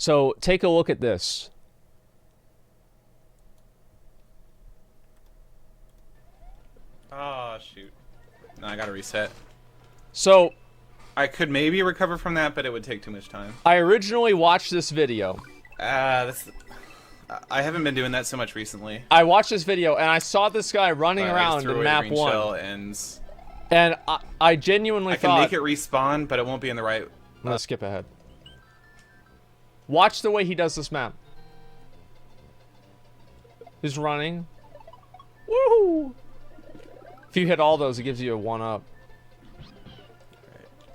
So take a look at this. Oh, shoot. No, I gotta reset. So I could maybe recover from that, but it would take too much time. I originally watched this video. I haven't been doing that so much recently. I watched this video and I saw this guy running around in map 1. And I genuinely thought... I can make it respawn, but it won't be in the right... I'm gonna skip ahead. Watch the way he does this map. He's running. Woohoo! If you hit all those, it gives you a 1-up.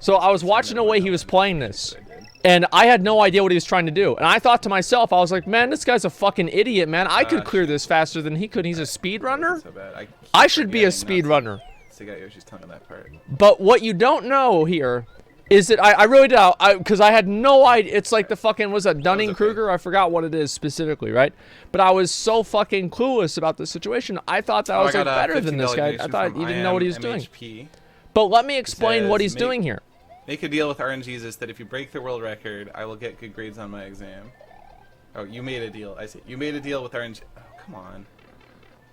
So I was watching the way he was playing this. And I had no idea what he was trying to do. And I thought to myself, I was like, man, this guy's a fucking idiot, man. I could clear this faster than he could. He's a speedrunner? I should be a speedrunner. But what you don't know here is that I really did, because I had no idea. It's like the fucking, was that Dunning-Kruger? I forgot what it is specifically, right? But I was so fucking clueless about the situation. I thought that I was like better than this guy. I thought he didn't know what he was doing. But let me explain what he's doing here. Make a deal with RNGs is that if you break the world record, I will get good grades on my exam. Oh, you made a deal. I see. You made a deal with RNG. Oh, come on.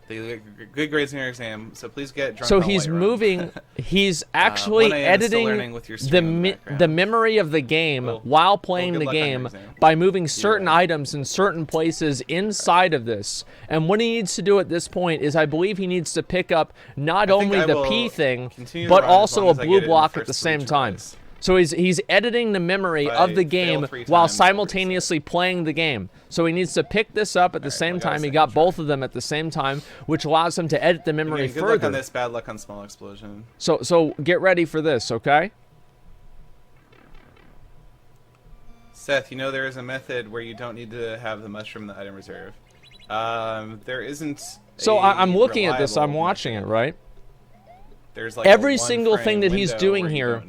They get good grades in your exam, so please get drunk. So he's moving. He's actually editing the memory of the game while playing the game by moving certain items in certain places inside of this. And what he needs to do at this point is, I believe he needs to pick up not only the P thing, but also a blue block at the same time. So he's editing the memory of the game while simultaneously playing the game. So he needs to pick this up at the same time. He got both of them at the same time, which allows him to edit the memory further. Good luck on this, bad luck on small explosion. So get ready for this, okay? Seth, you know there is a method where you don't need to have the mushroom in the item reserve. There isn't. So I'm looking at this. I'm watching it, right? There's like every single thing that he's doing here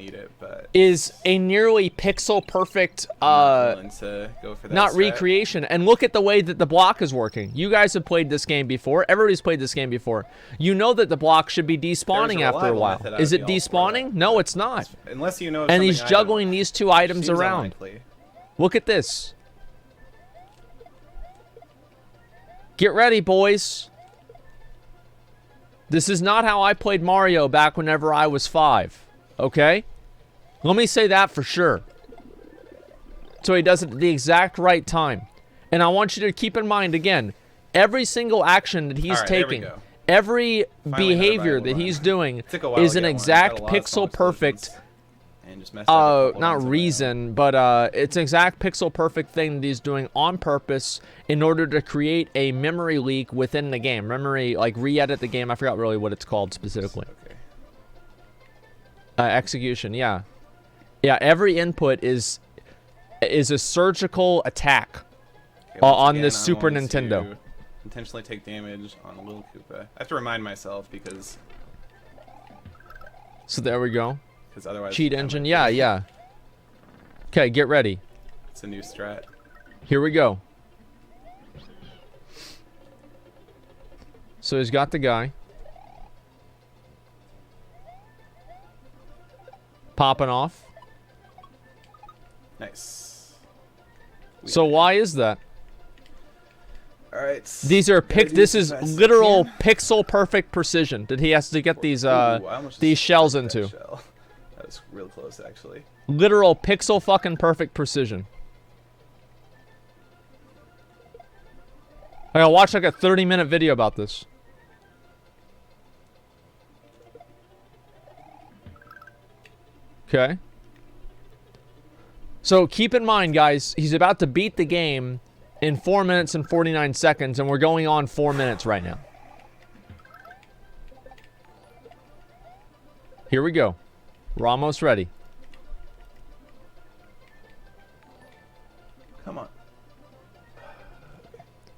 is a nearly pixel perfect not recreation. And look at the way that the block is working. You guys have played this game before. Everybody's played this game before. You know that the block should be despawning after a while. Is it despawning? No, it's not. Unless you know. And he's juggling these two items around. Look at this. Get ready, boys. This is not how I played Mario back whenever I was 5, okay? Let me say that for sure. So he does it at the exact right time. And I want you to keep in mind, again, every single action that he's taking, every behavior that he's doing is an exact pixel perfect, not reason, but it's an exact pixel perfect thing that he's doing on purpose in order to create a memory leak within the game. Memory, like re-edit the game. I forgot really what it's called specifically. Execution, yeah. Yeah, every input is a surgical attack on the Super Nintendo. Intentionally take damage on a little Koopa. I have to remind myself because... So there we go. Otherwise cheat engine, yeah. Okay, get ready. It's a new strat. Here we go. So he's got the guy. Popping off. Nice. So why is that? Alright. These are this is literal pixel perfect precision that he has to get these shells into. That was real close, actually. Literal pixel fucking perfect precision. I gotta watch like a 30-minute video about this. Okay. So keep in mind, guys, he's about to beat the game in 4 minutes and 49 seconds, and we're going on 4 minutes right now. Here we go. We're almost ready. Come on.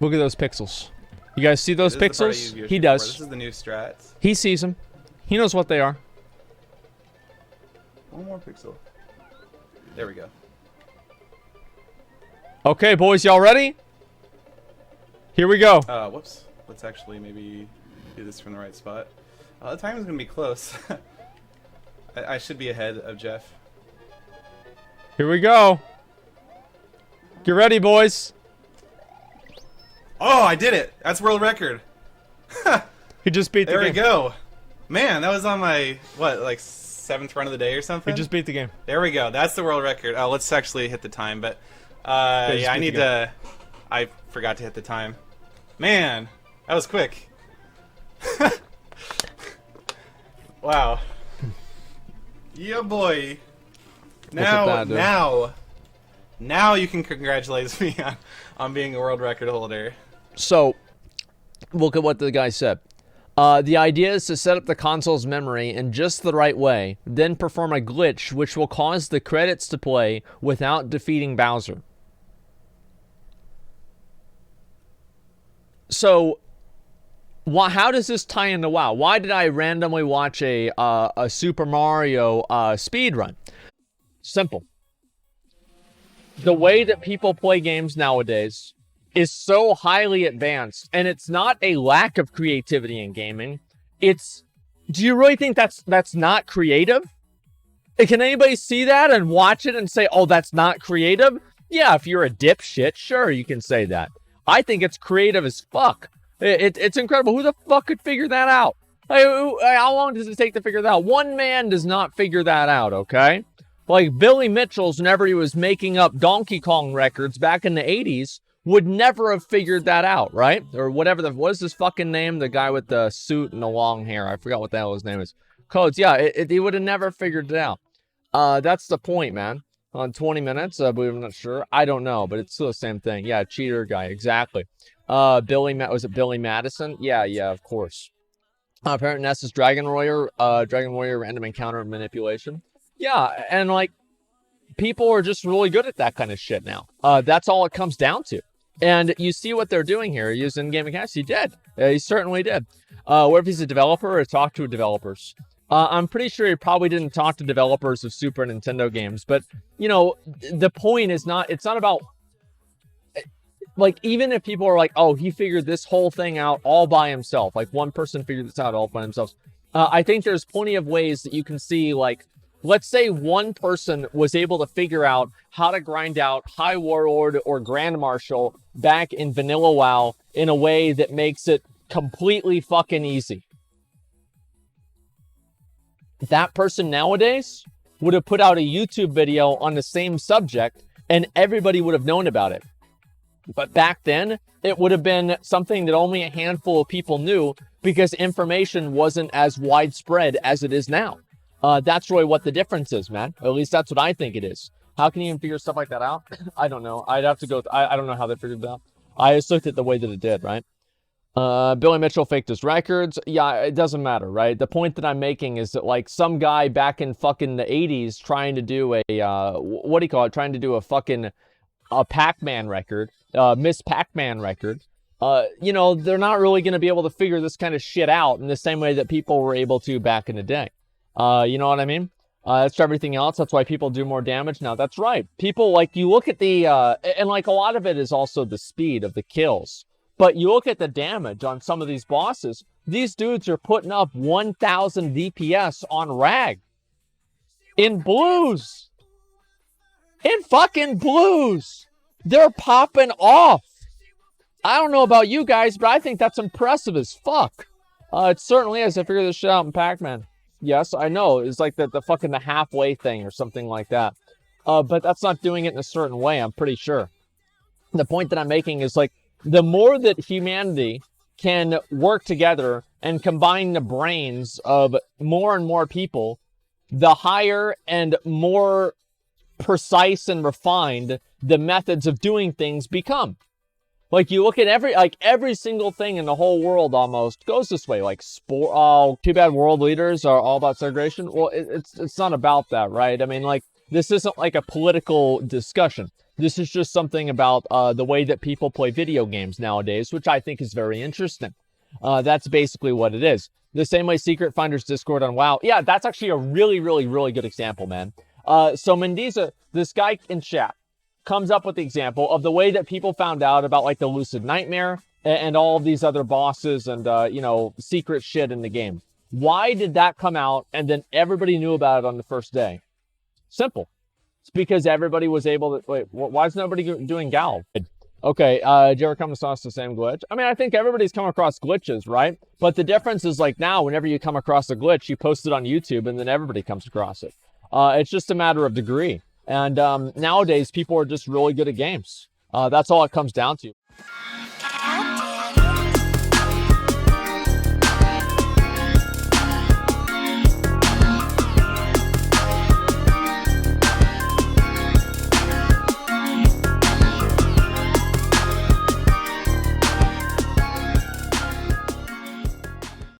Look at those pixels. You guys see those pixels? He does. This is the new strats. He sees them. He knows what they are. One more pixel. There we go. Okay, boys, y'all ready? Here we go. Whoops. Let's actually maybe do this from the right spot. The timing's gonna be close. I should be ahead of Jeff. Here we go. Get ready, boys. Oh, I did it. That's world record. He just beat the game. There we go. Man, that was on my, what, like 7th run of the day or something? He just beat the game. There we go. That's the world record. Oh, let's actually hit the time. But, yeah, I need to... I forgot to hit the time. Man, that was quick. Wow. Yeah, boy. Now you can congratulate me on being a world record holder. So, look at what the guy said. The idea is to set up the console's memory in just the right way, then perform a glitch which will cause the credits to play without defeating Bowser. So, how does this tie into WoW? Why did I randomly watch a Super Mario speedrun? Simple. The way that people play games nowadays is so highly advanced, and it's not a lack of creativity in gaming. It's, do you really think that's not creative? Can anybody see that and watch it and say, oh, that's not creative? Yeah, if you're a dipshit, sure, you can say that. I think it's creative as fuck. It's incredible. Who the fuck could figure that out? How long does it take to figure that out? One man does not figure that out, okay? Like Billy Mitchell's, whenever he was making up Donkey Kong records back in the 80s, would never have figured that out, right? Or whatever what is his fucking name? The guy with the suit and the long hair. I forgot what the hell his name is. Codes, yeah, he would have never figured it out. That's the point, man. On 20 minutes, I believe, I'm not sure. I don't know, but it's still the same thing. Yeah, cheater guy, exactly. Was it Billy Madison? Yeah, of course. Parent Ness's Dragon Warrior random encounter manipulation. Yeah, and like, people are just really good at that kind of shit now. That's all it comes down to. And you see what they're doing here. Using in-game mechanics. He did. He certainly did. What if he's a developer or talk to developers? I'm pretty sure he probably didn't talk to developers of Super Nintendo games. But, you know, the point is not, it's not about, like, even if people are like, oh, he figured this whole thing out all by himself. Like, one person figured this out all by themselves. I think there's plenty of ways that you can see, like, let's say one person was able to figure out how to grind out High Warlord or Grand Marshal back in Vanilla WoW in a way that makes it completely fucking easy. That person nowadays would have put out a YouTube video on the same subject and everybody would have known about it. But back then, it would have been something that only a handful of people knew because information wasn't as widespread as it is now. That's really what the difference is, man. At least that's what I think it is. How can you even figure stuff like that out? I don't know. I'd have to go. I don't know how they figured it out. I just looked at the way that it did, right? Billy Mitchell faked his records. Yeah, it doesn't matter, right? The point that I'm making is that, like, some guy back in fucking the 80s trying to do a, trying to do a fucking Pac-Man record, Miss Pac-Man record. You know, they're not really going to be able to figure this kind of shit out in the same way that people were able to back in the day. You know what I mean? That's for everything else. That's why people do more damage now. That's right. People, like, you look at the, and like a lot of it is also the speed of the kills. But you look at the damage on some of these bosses, these dudes are putting up 1,000 DPS on Rag. In blues. In fucking blues. They're popping off. I don't know about you guys, but I think that's impressive as fuck. It certainly is. I figured this shit out in Pac-Man. Yes, I know. It's like the fucking the halfway thing or something like that. But that's not doing it in a certain way, I'm pretty sure. The point that I'm making is, like, the more that humanity can work together and combine the brains of more and more people, the higher and more precise and refined the methods of doing things become. Like, you look at every single thing in the whole world almost goes this way. Like, too bad world leaders are all about segregation. Well, it's not about that, right? I mean, like, this isn't like a political discussion. This is just something about the way that people play video games nowadays, which I think is very interesting. That's basically what it is. The same way Secret Finder's Discord on WoW. Yeah, that's actually a really, really, really good example, man. So Mendiza, this guy in chat, comes up with the example of the way that people found out about, like, the Lucid Nightmare and all of these other bosses and, you know, secret shit in the game. Why did that come out and then everybody knew about it on the first day? Simple. It's because everybody was able to. Wait, why is nobody doing Gal? Okay, did you ever come across the same glitch? I mean, I think everybody's come across glitches, right? But the difference is like now, whenever you come across a glitch, you post it on YouTube and then everybody comes across it. It's just a matter of degree. And nowadays, people are just really good at games. That's all it comes down to.